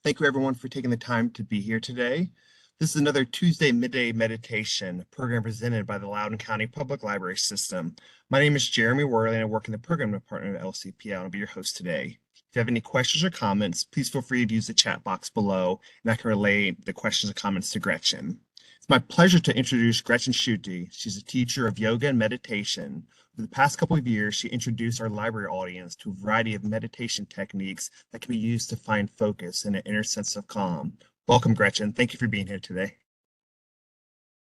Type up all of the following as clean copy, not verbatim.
Thank you, everyone, for taking the time to be here today. This is another Tuesday Midday Meditation program presented by the Loudoun County Public Library System. My name is Jeremy Worley, and I work in the program department at LCPL, and I'll be your host today. If you have any questions or comments, please feel free to use the chat box below, and I can relay the questions and comments to Gretchen. It's my pleasure to introduce Gretchen Schutte. She's a teacher of yoga and meditation. For the past couple of years, she introduced our library audience to a variety of meditation techniques that can be used to find focus and an inner sense of calm. Welcome, Gretchen. Thank you for being here today.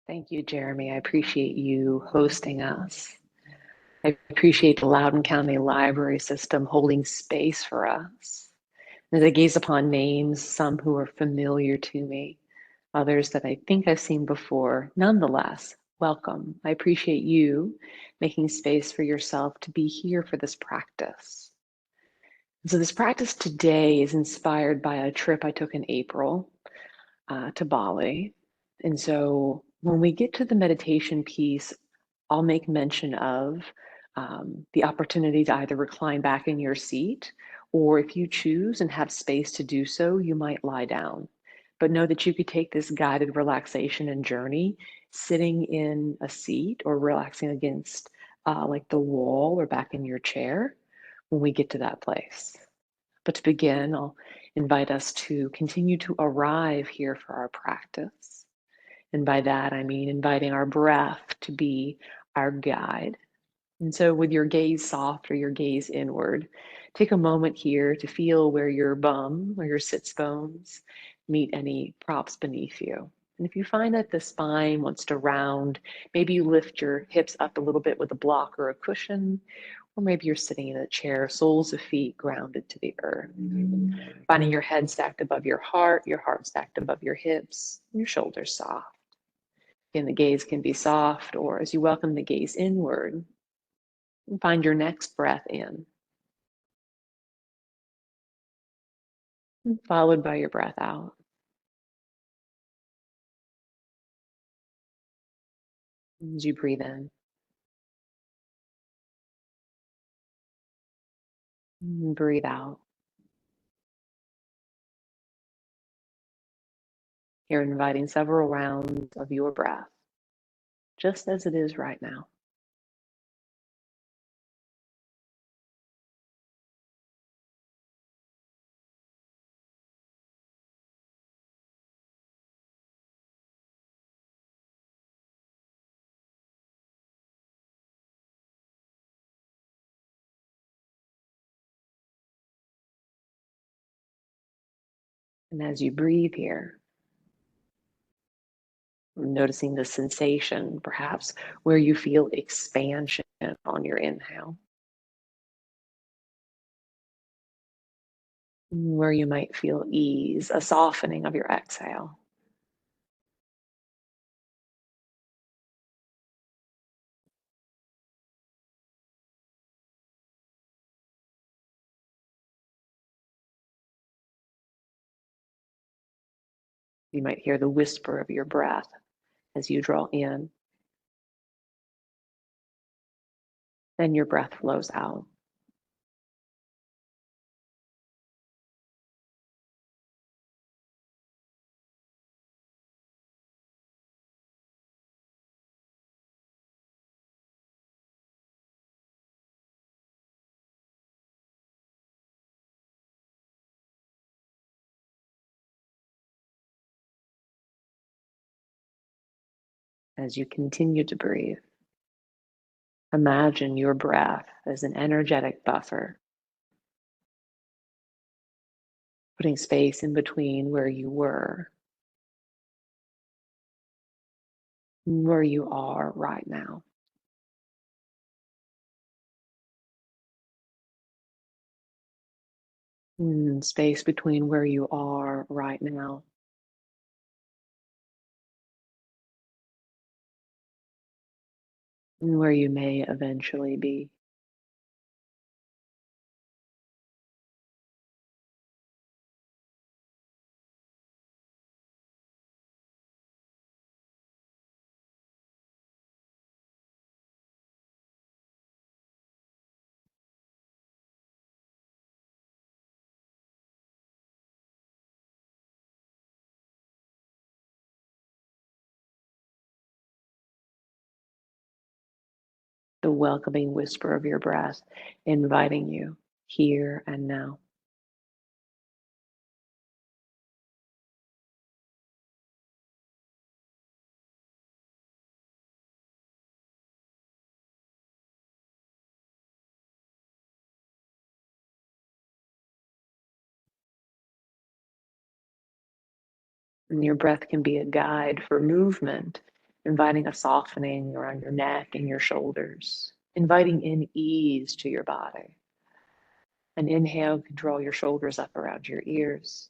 Thank you, Jeremy. I appreciate you hosting us. I appreciate the Loudoun County Library System holding space for us. As I gaze upon names, some who are familiar to me, others that I think I've seen before, nonetheless, welcome. I appreciate you making space for yourself to be here for this practice. And so this practice today is inspired by a trip I took in April to Bali. And so when we get to the meditation piece, I'll make mention of the opportunity to either recline back in your seat, or if you choose and have space to do so, you might lie down. But know that you could take this guided relaxation and journey sitting in a seat or relaxing against like the wall or back in your chair when we get to that place. But to begin, I'll invite us to continue to arrive here for our practice. And by that, I mean inviting our breath to be our guide. And so, with your gaze soft or your gaze inward, take a moment here to feel where your bum or your sits bones meet any props beneath you. And if you find that the spine wants to round, maybe you lift your hips up a little bit with a block or a cushion, or maybe you're sitting in a chair, soles of feet grounded to the earth. Finding your head stacked above your heart stacked above your hips, your shoulders soft. Again, the gaze can be soft, or as you welcome the gaze inward, find your next breath in, followed by your breath out. As you breathe in, and breathe out. You're inviting several rounds of your breath, just as it is right now. And as you breathe here, noticing the sensation, perhaps where you feel expansion on your inhale, where you might feel ease, a softening of your exhale. You might hear the whisper of your breath as you draw in, then your breath flows out. As you continue to breathe, imagine your breath as an energetic buffer, putting space in between where you were and where you are right now. And space between where you are right now and where you may eventually be. the welcoming whisper of your breath, inviting you here and now. And your breath can be a guide for movement, inviting a softening around your neck and your shoulders, inviting in ease to your body. An inhale can draw your shoulders up around your ears.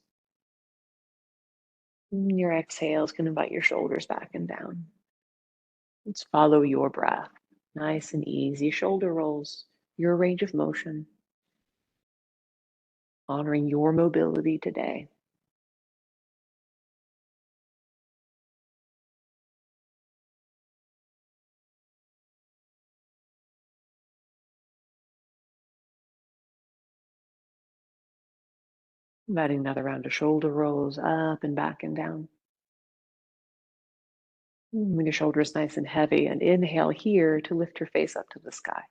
And your exhales can invite your shoulders back and down. Let's follow your breath. Nice and easy shoulder rolls, your range of motion, honoring your mobility today. Inviting another round of shoulder rolls up and back and down. When your shoulders nice and heavy, and inhale here to lift your face up to the sky.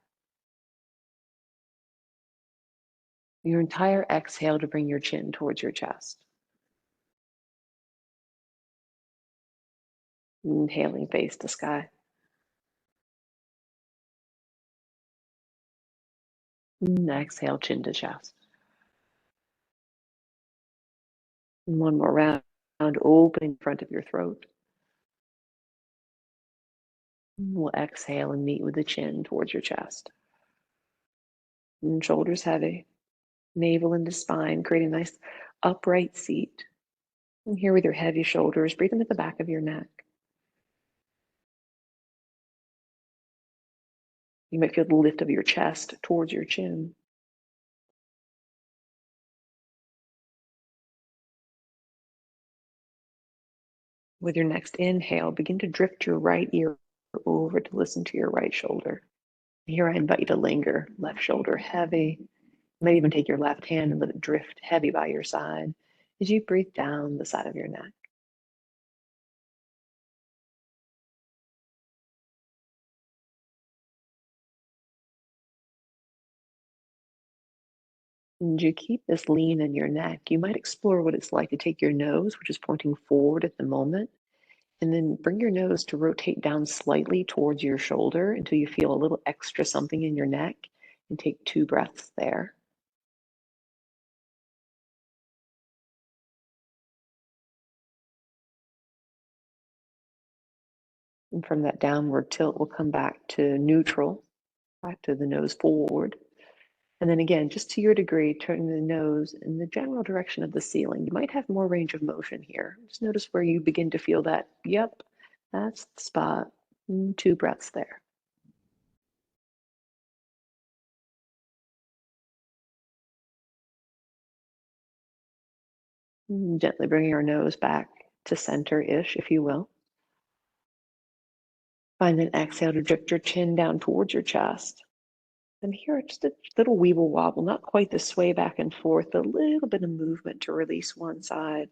Your entire exhale to bring your chin towards your chest. Inhaling face to sky. Exhale, chin to chest. And one more round, opening the front of your throat. We'll exhale and meet with the chin towards your chest. And shoulders heavy, navel into spine, creating a nice upright seat. And here with your heavy shoulders, breathe into the back of your neck. You might feel the lift of your chest towards your chin. With your next inhale, begin to drift your right ear over to listen to your right shoulder. Here, I invite you to linger, left shoulder heavy. You might even take your left hand and let it drift heavy by your side as you breathe down the side of your neck. And you keep this lean in your neck. You might explore what it's like to take your nose, which is pointing forward at the moment, and then bring your nose to rotate down slightly towards your shoulder until you feel a little extra something in your neck, and take 2 breaths there. And from that downward tilt, we'll come back to neutral, back to the nose forward. And then again, just to your degree, turning the nose in the general direction of the ceiling. You might have more range of motion here. Just notice where you begin to feel that, yep, that's the spot. 2 breaths there. Gently bringing our nose back to center-ish, if you will. Find an exhale to drift your chin down towards your chest. And here, just a little weeble wobble, not quite the sway back and forth, but a little bit of movement to release one side.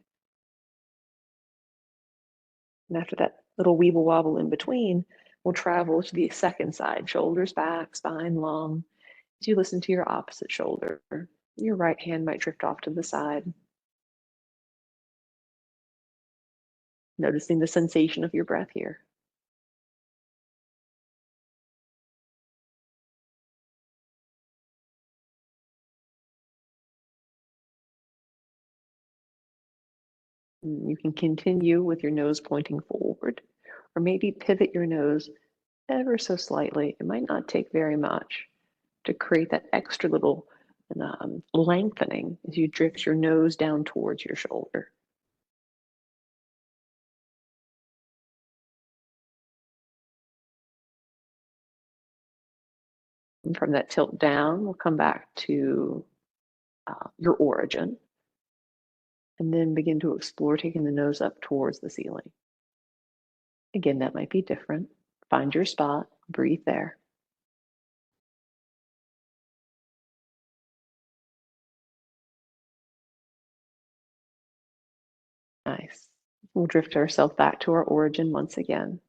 And after that little weeble wobble in between, we'll travel to the second side, shoulders back, spine long. As you listen to your opposite shoulder, your right hand might drift off to the side. Noticing the sensation of your breath here. You can continue with your nose pointing forward, or maybe pivot your nose ever so slightly. It might not take very much to create that extra little lengthening as you drift your nose down towards your shoulder. And from that tilt down, we'll come back to your origin, and then begin to explore taking the nose up towards the ceiling. Again, that might be different. Find your spot, breathe there. Nice. We'll drift ourselves back to our origin once again,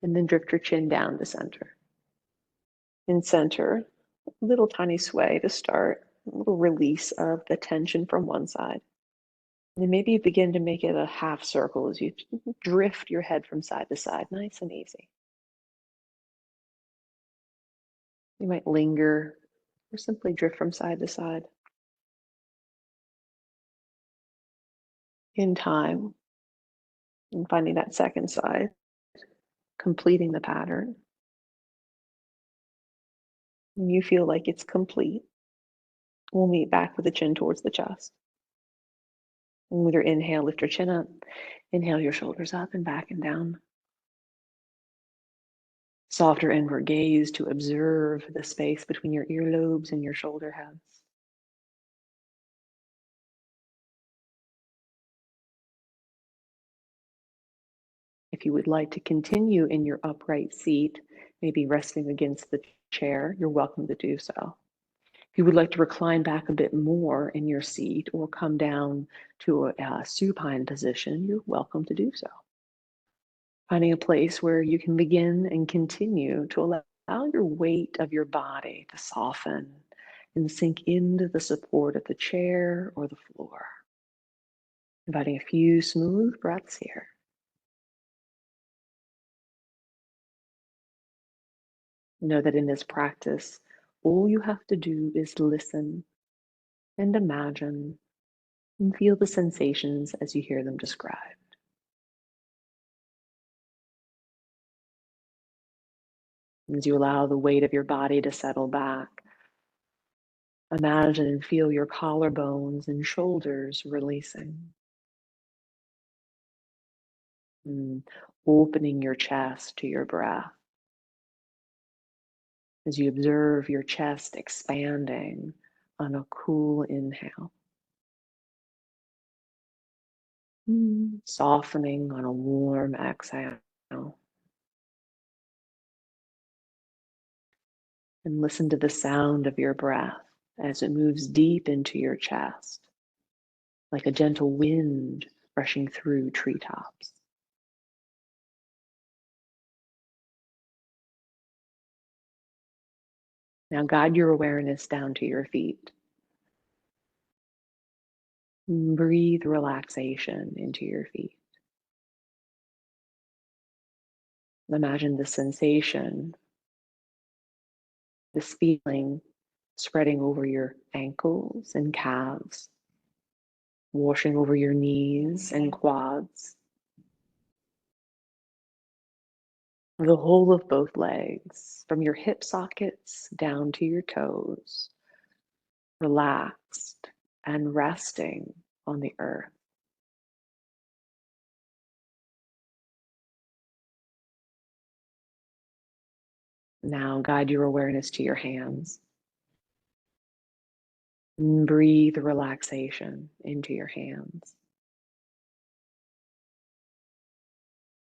and then drift your chin down to center. And center, a little tiny sway to start, a little release of the tension from one side. And then maybe you begin to make it a half circle as you drift your head from side to side, nice and easy. You might linger or simply drift from side to side. In time, and finding that second side, completing the pattern. When you feel like it's complete, we'll meet back with the chin towards the chest. And with your inhale, lift your chin up. Inhale your shoulders up and back and down. Softer inward gaze to observe the space between your earlobes and your shoulder heads. If you would like to continue in your upright seat, maybe resting against the chair, you're welcome to do so. If you would like to recline back a bit more in your seat or come down to a supine position, you're welcome to do so. Finding a place where you can begin and continue to allow your weight of your body to soften and sink into the support of the chair or the floor. Inviting a few smooth breaths here. Know that in this practice, all you have to do is listen and imagine and feel the sensations as you hear them described. As you allow the weight of your body to settle back, imagine and feel your collarbones and shoulders releasing. And opening your chest to your breath. As you observe your chest expanding on a cool inhale. Softening on a warm exhale. And listen to the sound of your breath as it moves deep into your chest, like a gentle wind rushing through treetops. Now guide your awareness down to your feet. Breathe relaxation into your feet. Imagine the sensation, this feeling spreading over your ankles and calves, washing over your knees and quads, the whole of both legs, from your hip sockets down to your toes, relaxed and resting on the earth. Now guide your awareness to your hands. And breathe relaxation into your hands.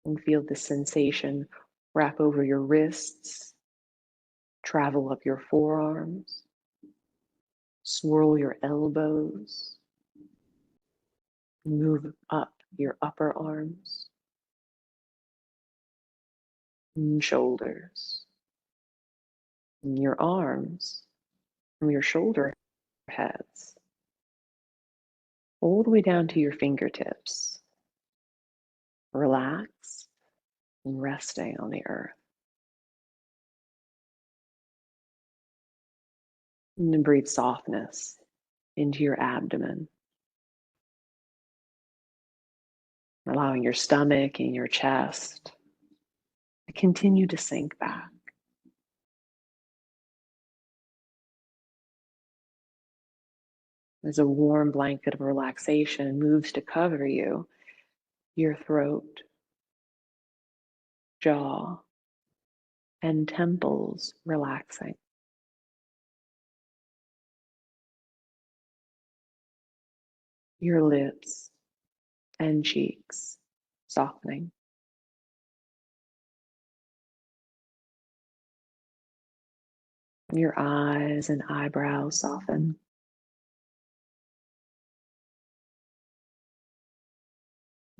And feel the sensation wrap over your wrists, travel up your forearms, swirl your elbows, move up your upper arms and shoulders, and your arms from your shoulder heads all the way down to your fingertips, relaxed and resting on the earth. And then breathe softness into your abdomen, allowing your stomach and your chest to continue to sink back. As a warm blanket of relaxation moves to cover you, your throat, jaw, and temples relaxing. Your lips and cheeks softening. Your eyes and eyebrows soften.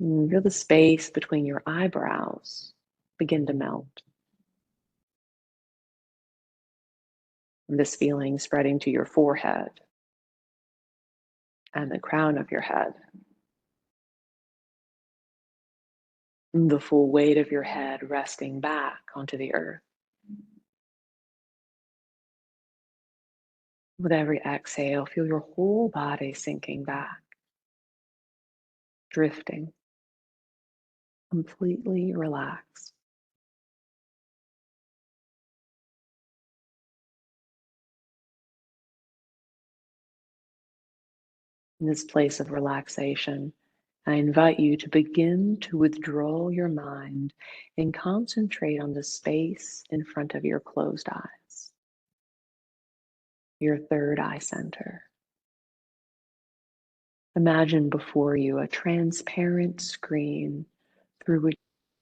And feel the space between your eyebrows begin to melt. And this feeling spreading to your forehead and the crown of your head. The full weight of your head resting back onto the earth. With every exhale, feel your whole body sinking back, drifting, completely relaxed. In this place of relaxation, I invite you to begin to withdraw your mind and concentrate on the space in front of your closed eyes, your third eye center. Imagine before you a transparent screen through which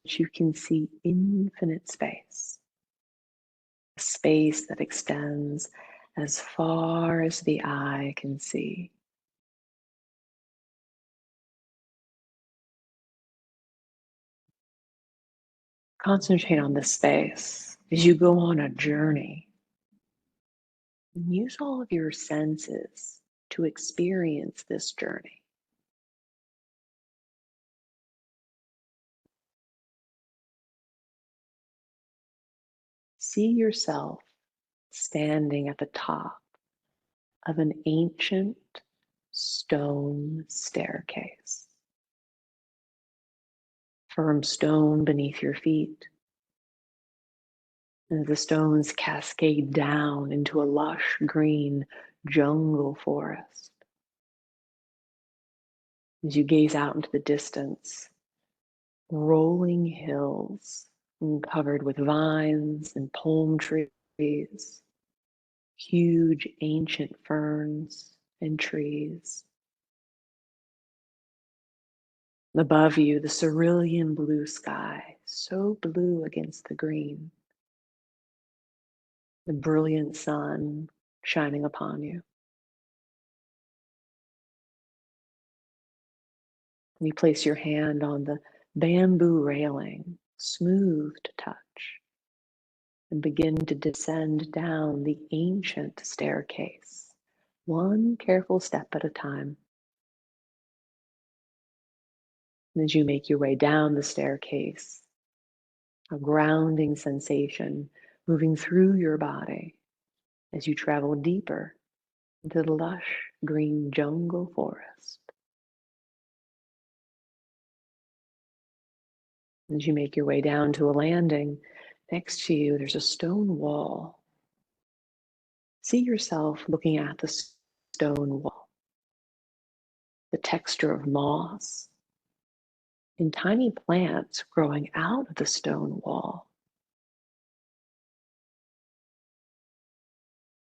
you can see infinite space, a space that extends as far as the eye can see. Concentrate on this space as you go on a journey. And use all of your senses to experience this journey. See yourself standing at the top of an ancient stone staircase. Firm stone beneath your feet, and the stones cascade down into a lush green jungle forest. As you gaze out into the distance, rolling hills covered with vines and palm trees, huge ancient ferns and trees. Above you, the cerulean blue sky, so blue against the green. The brilliant sun shining upon you. And you place your hand on the bamboo railing, smooth to touch, and begin to descend down the ancient staircase, one careful step at a time. And as you make your way down the staircase, a grounding sensation moving through your body as you travel deeper into the lush green jungle forest. As you make your way down to a landing, next to you there's a stone wall. See yourself looking at the stone wall, the texture of moss and tiny plants growing out of the stone wall.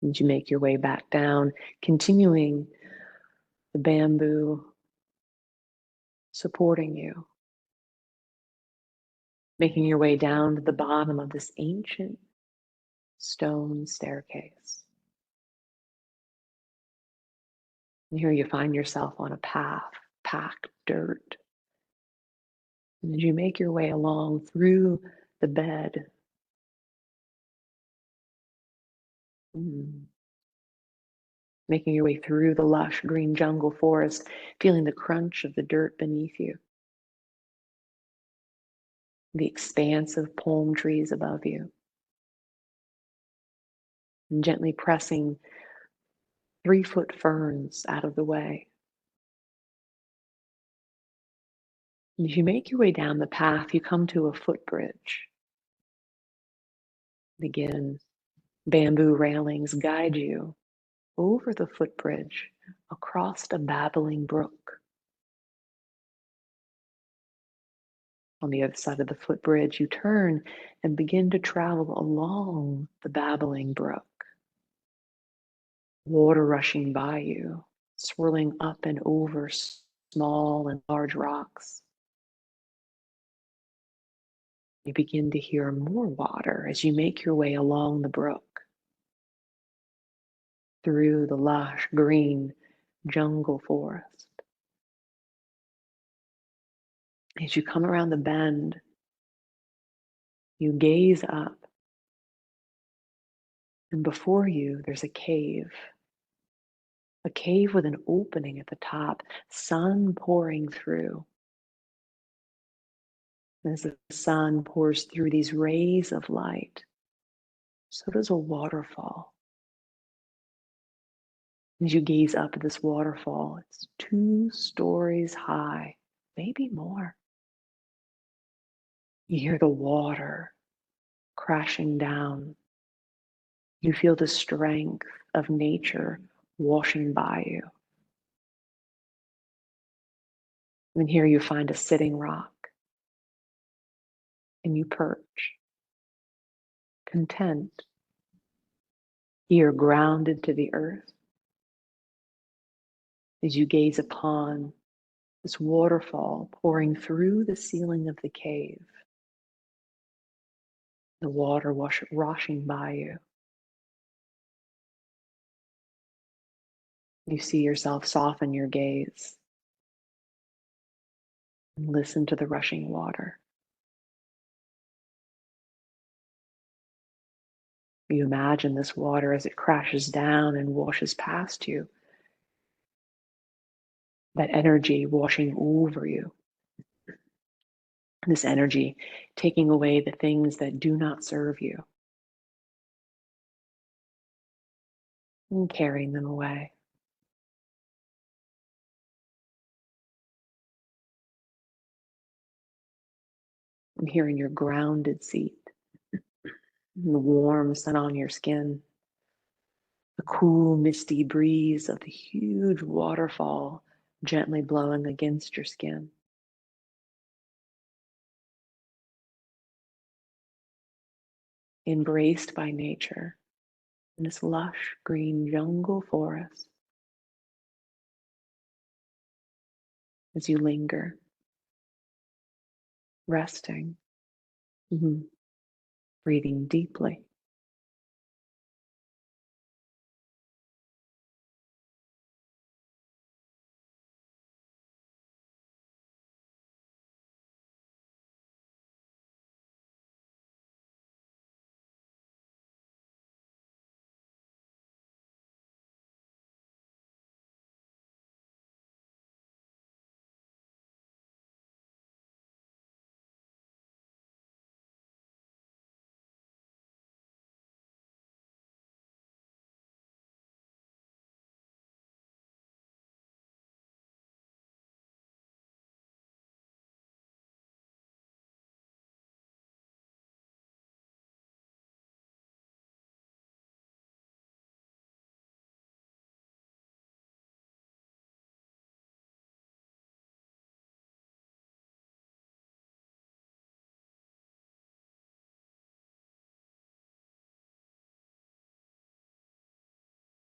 As you make your way back down, continuing the bamboo supporting you, making your way down to the bottom of this ancient stone staircase. And here you find yourself on a path, packed dirt. And as you make your way along through the bed, making your way through the lush green jungle forest, feeling the crunch of the dirt beneath you, the expanse of palm trees above you, and gently pressing 3-foot ferns out of the way. As you make your way down the path, you come to a footbridge. Again, bamboo railings guide you over the footbridge across a babbling brook. On the other side of the footbridge, you turn and begin to travel along the babbling brook. Water rushing by you, swirling up and over small and large rocks. You begin to hear more water as you make your way along the brook, through the lush green jungle forest. As you come around the bend, you gaze up And before you, there's a cave with an opening at the top, sun pouring through. As the sun pours through these rays of light, so does a waterfall. As you gaze up at this waterfall, it's 2 stories high, maybe more. You hear the water crashing down. You feel the strength of nature washing by you. And here you find a sitting rock and you perch, content, ear grounded to the earth as you gaze upon this waterfall pouring through the ceiling of the cave, the water washing by you. You see yourself soften your gaze and listen to the rushing water. You imagine this water as it crashes down and washes past you, that energy washing over you, this energy taking away the things that do not serve you and carrying them away. And here in your grounded seat, the warm sun on your skin, the cool, misty breeze of the huge waterfall gently blowing against your skin. Embraced by nature in this lush green jungle forest as you linger, resting, breathing deeply.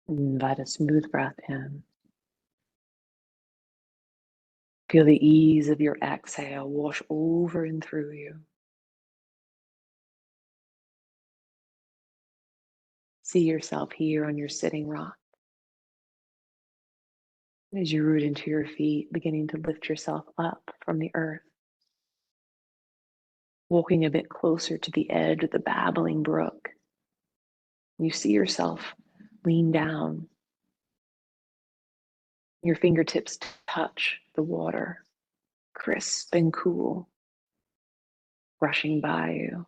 Invite a smooth breath in. Feel the ease of your exhale wash over and through you. See yourself here on your sitting rock. As you root into your feet, beginning to lift yourself up from the earth, walking a bit closer to the edge of the babbling brook. You see yourself lean down. Your fingertips touch the water, crisp and cool, rushing by you.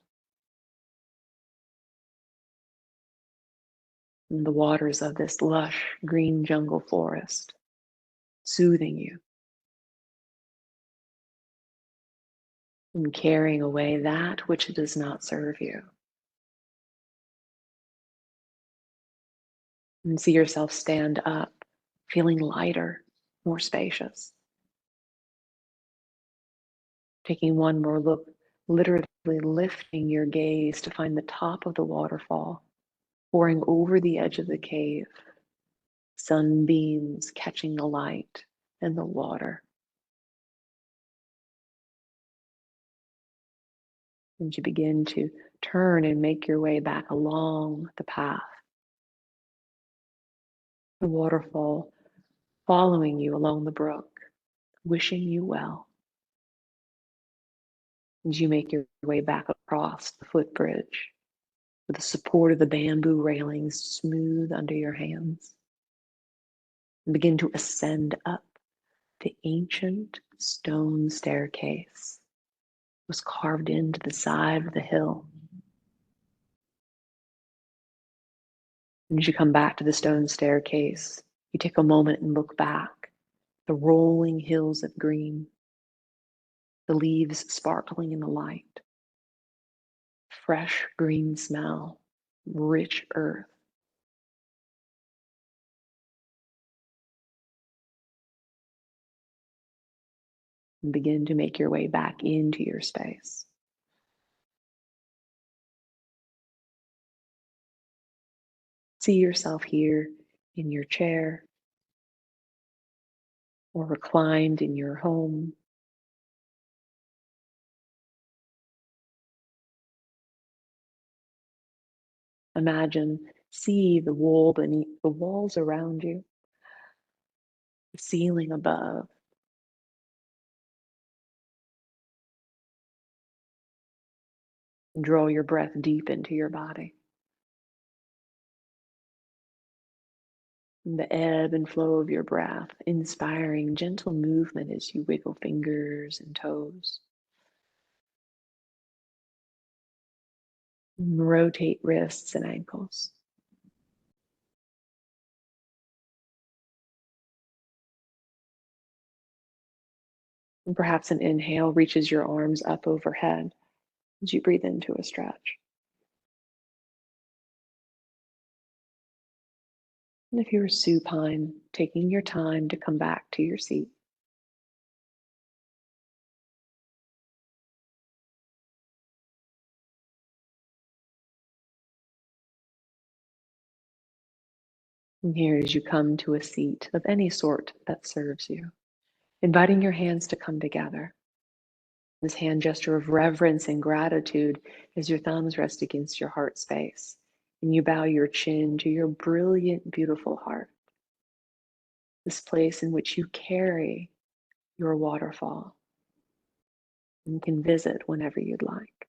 And the waters of this lush green jungle forest, soothing you and carrying away that which does not serve you. And see yourself stand up, feeling lighter, more spacious. Taking one more look, literally lifting your gaze to find the top of the waterfall, pouring over the edge of the cave, sunbeams catching the light and the water. And you begin to turn and make your way back along the path. The waterfall following you along the brook, wishing you well. As you make your way back across the footbridge, with the support of the bamboo railings smooth under your hands. And begin to ascend up the ancient stone staircase that was carved into the side of the hill. And as you come back to the stone staircase, you take a moment and look back. The rolling hills of green, the leaves sparkling in the light, fresh green smell, rich earth. And begin to make your way back into your space. See yourself here in your chair or reclined in your home. Imagine, see the wall beneath, the walls around you, the ceiling above. And draw your breath deep into your body. And the ebb and flow of your breath, inspiring gentle movement as you wiggle fingers and toes. And rotate wrists and ankles. And perhaps an inhale reaches your arms up overhead as you breathe into a stretch. And if you're supine, taking your time to come back to your seat. And here, as you come to a seat of any sort that serves you, inviting your hands to come together. This hand gesture of reverence and gratitude as your thumbs rest against your heart space and you bow your chin to your brilliant, beautiful heart. This place in which you carry your waterfall and can visit whenever you'd like.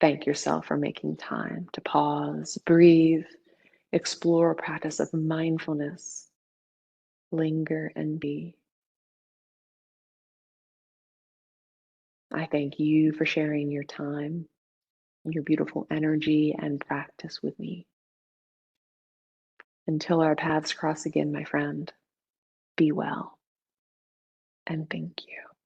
Thank yourself for making time to pause, breathe, explore a practice of mindfulness, linger, and be. I thank you for sharing your time, your beautiful energy, and practice with me. Until our paths cross again, my friend, be well and thank you.